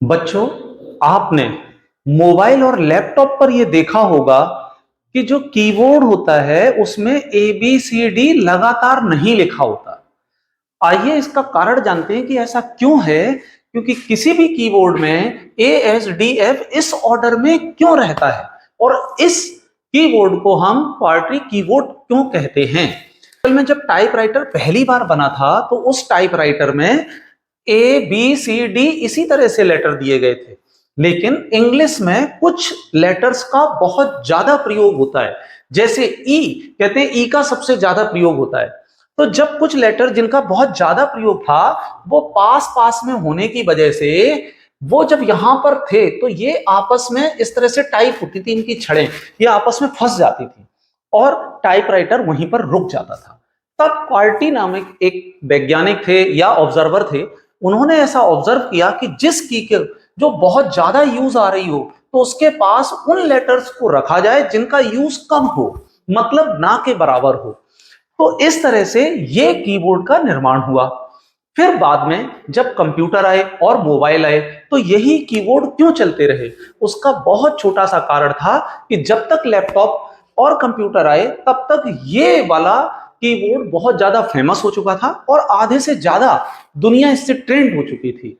बच्चों, आपने मोबाइल और लैपटॉप पर यह देखा होगा कि जो कीबोर्ड होता है उसमें ए बी सी डी लगातार नहीं लिखा होता। आइए इसका कारण जानते हैं कि ऐसा क्यों है। क्योंकि किसी भी कीबोर्ड में ए एस डी एफ इस ऑर्डर में क्यों रहता है और इस कीबोर्ड को हम क्वार्टरी कीबोर्ड क्यों कहते हैं। असल में जब टाइपराइटर पहली बार बना था तो उस टाइपराइटर में ए बी सी डी इसी तरह से लेटर दिए गए थे, लेकिन इंग्लिश में कुछ लेटर्स का बहुत ज्यादा प्रयोग होता है। जैसे ई, कहते हैं ई का सबसे ज्यादा प्रयोग होता है। तो जब कुछ लेटर जिनका बहुत ज्यादा प्रयोग था वो पास पास में होने की वजह से वो जब यहां पर थे तो ये आपस में इस तरह से टाइप होती थी, इनकी छड़ें ये आपस में फंस जाती थी और टाइपराइटर वहीं पर रुक जाता था। तब क्वार्टी नामक एक वैज्ञानिक थे या ऑब्जर्वर थे, उन्होंने ऐसा ऑब्जर्व किया कि जिस की के जो बहुत ज्यादा यूज आ रही हो तो उसके पास उन लेटर्स को रखा जाए जिनका यूज कम हो, मतलब ना के बराबर हो। तो इस तरह से ये कीबोर्ड का निर्माण हुआ। फिर बाद में जब कंप्यूटर आए और मोबाइल आए तो यही कीबोर्ड क्यों चलते रहे, उसका बहुत छोटा सा कारण था कि जब तक लैपटॉप और कंप्यूटर आए तब तक ये वाला कीबोर्ड बहुत ज्यादा फेमस हो चुका था और आधे से ज्यादा दुनिया इससे ट्रेंड हो चुकी थी।